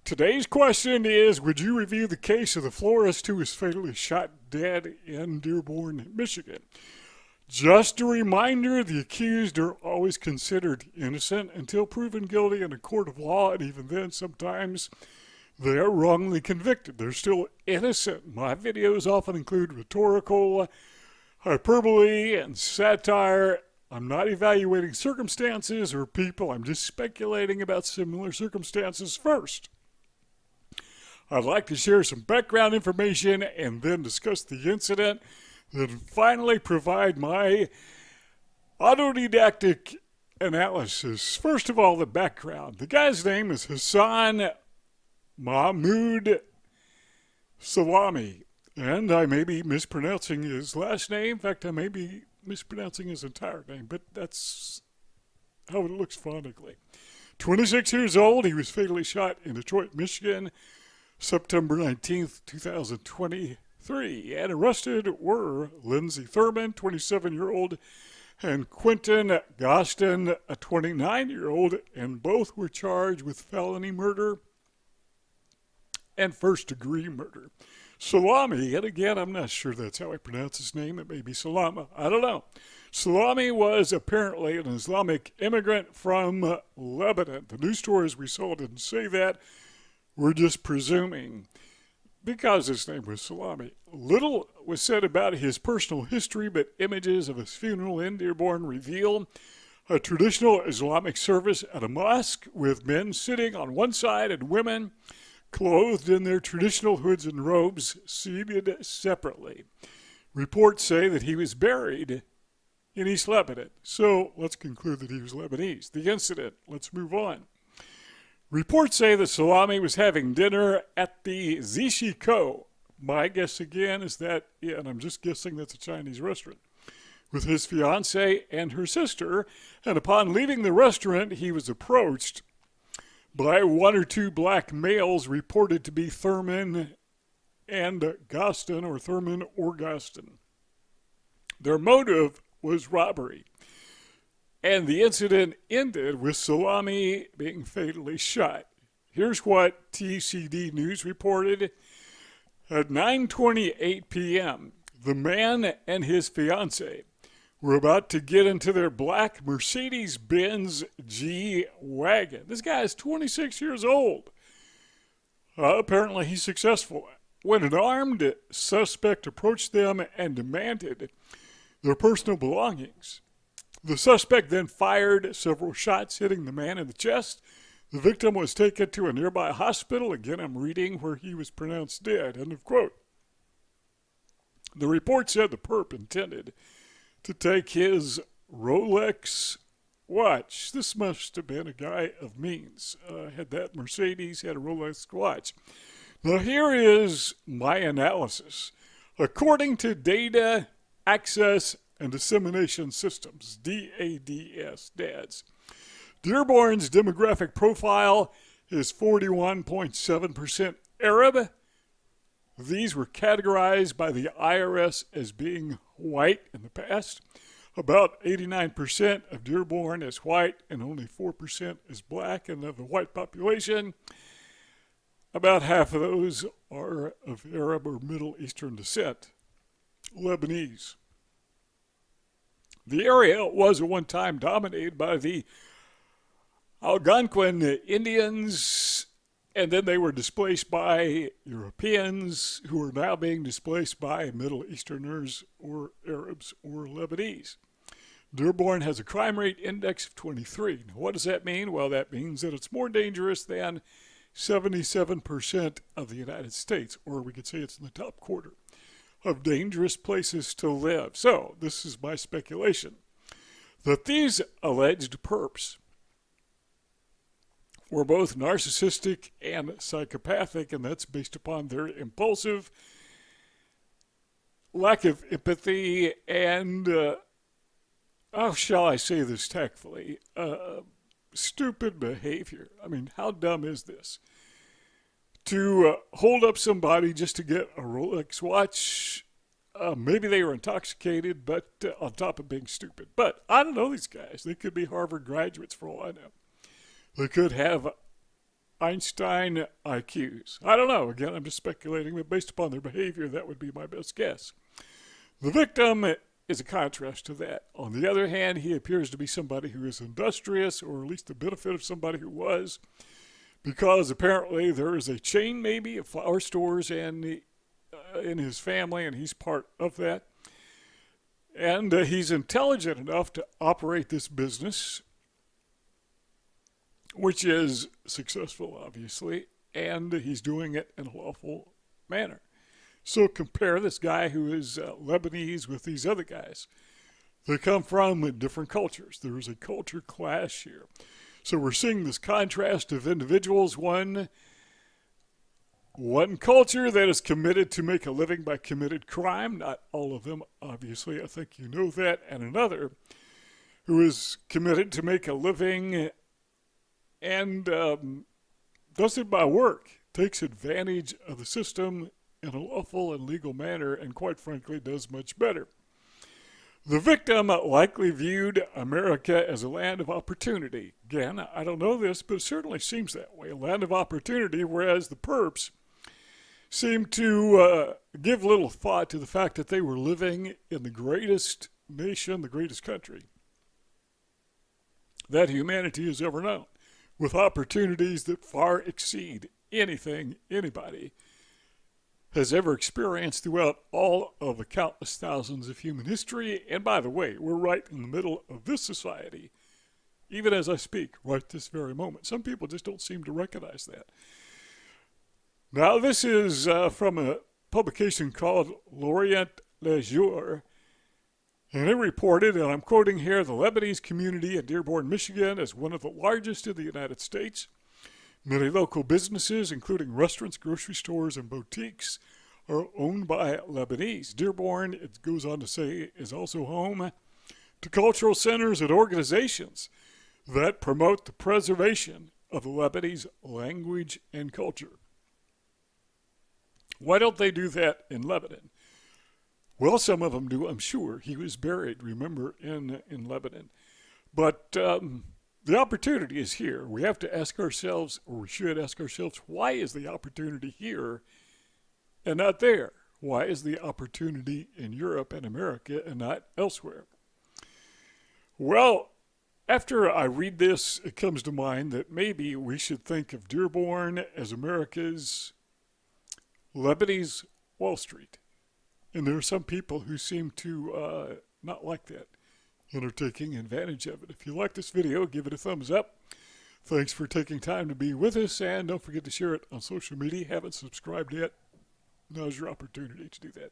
Today's question is, would you review the case of the florist who was fatally shot dead in Dearborn, Michigan? Just a reminder, the accused are always considered innocent until proven guilty in a court of law, and even then, sometimes they are wrongly convicted. They're still innocent. My videos often include rhetorical hyperbole and satire. I'm not evaluating circumstances or people. I'm just speculating about similar circumstances first. I'd like to share some background information and then discuss the incident, then finally provide my autodidactic analysis. First of all, the background. The guy's name is Hassan Mahmoud Salami, and I may be mispronouncing his last name. In fact, I may be mispronouncing his entire name, but that's how it looks phonetically. 26 years old, he was fatally shot in Detroit, Michigan, September 19th, 2023, and arrested were Lindsay Thurman, 27-year-old, and Quentin Gostin, a 29-year-old, and both were charged with felony murder and first-degree murder. Salami, and again, I'm not sure that's how I pronounce his name. It may be Salama. I don't know. Salami was apparently an Islamic immigrant from Lebanon. The news stories we saw didn't say that. We're just presuming because his name was Salami. Little was said about his personal history, but images of his funeral in Dearborn reveal a traditional Islamic service at a mosque with men sitting on one side and women clothed in their traditional hoods and robes seated separately. Reports say that he was buried in East Lebanon. So let's conclude that he was Lebanese. The incident, let's move on. Reports say that Salami was having dinner at the Zishiko. My guess again is that, and I'm just guessing that's a Chinese restaurant, with his fiancée and her sister. And upon leaving the restaurant, he was approached by one or two black males reported to be Thurman and Gostin, or Thurman or Gostin. Their motive was robbery. And the incident ended with Salami being fatally shot. Here's what TCD News reported. At 9:28 p.m., the man and his fiancée were about to get into their black Mercedes-Benz G-Wagon. This guy is 26 years old. Apparently he's successful. When an armed suspect approached them and demanded their personal belongings, the suspect then fired several shots, hitting the man in the chest. The victim was taken to a nearby hospital. Again, I'm reading where he was pronounced dead. End of quote. The report said the perp intended to take his Rolex watch. This must have been a guy of means. Had that Mercedes, had a Rolex watch. Now here is my analysis. According to Data Access and Dissemination Systems, DADS, Dearborn's demographic profile is 41.7% Arab. These were categorized by the IRS as being white in the past. About 89% of Dearborn is white and only 4% is black. And of the white population, about half of those are of Arab or Middle Eastern descent, Lebanese. The area was at one time dominated by the Algonquin Indians, and then they were displaced by Europeans, who are now being displaced by Middle Easterners or Arabs or Lebanese. Dearborn has a crime rate index of 23. Now, what does that mean? Well, that means that it's more dangerous than 77% of the United States, or we could say it's in the top quarter of dangerous places to live. So, this is my speculation, that these alleged perps were both narcissistic and psychopathic, and that's based upon their impulsive, lack of empathy, and, how shall I say this tactfully, stupid behavior. I mean, how dumb is this? To hold up somebody just to get a Rolex watch. Maybe they were intoxicated, but on top of being stupid. But I don't know these guys. They could be Harvard graduates for all I know. They could have Einstein IQs. I don't know. Again, I'm just speculating, but based upon their behavior, that would be my best guess. The victim is a contrast to that. On the other hand, he appears to be somebody who is industrious, or at least the benefit of somebody who was, because apparently there is a chain maybe of flower stores and in his family, and he's part of that. And he's intelligent enough to operate this business, which is successful, obviously, and he's doing it in a lawful manner. So compare this guy who is Lebanese with these other guys. They come from different cultures. There is a culture clash here. So we're seeing this contrast of individuals. One culture that is committed to make a living by committed crime. Not all of them, obviously. I think you know that. And another who is committed to make a living and does it by work. Takes advantage of the system in a lawful and legal manner, and quite frankly does much better. The victim likely viewed America as a land of opportunity. Again, I don't know this, but it certainly seems that way. A land of opportunity, whereas the perps seem to give little thought to the fact that they were living in the greatest nation, the greatest country that humanity has ever known, with opportunities that far exceed anything anybody has ever experienced throughout all of the countless thousands of human history. And by the way, we're right in the middle of this society, even as I speak, right this very moment. Some people just don't seem to recognize that. Now, this is from a publication called L'Orient Le Jour, and it reported, and I'm quoting here, the Lebanese community in Dearborn, Michigan is one of the largest in the United States. Many local businesses, including restaurants, grocery stores, and boutiques, are owned by Lebanese. Dearborn, it goes on to say, is also home to cultural centers and organizations that promote the preservation of the Lebanese language and culture. Why don't they do that in Lebanon? Well, some of them do, I'm sure. He was buried, remember, in Lebanon. But the opportunity is here. We have to ask ourselves, or we should ask ourselves, why is the opportunity here and not there? Why is the opportunity in Europe and America and not elsewhere? Well, after I read this, it comes to mind that maybe we should think of Dearborn as America's Lebanese Wall Street. And there are some people who seem to not like that and are taking advantage of it. If you like this video, give it a thumbs up. Thanks for taking time to be with us, and don't forget to share it on social media. Haven't subscribed yet? Now's your opportunity to do that.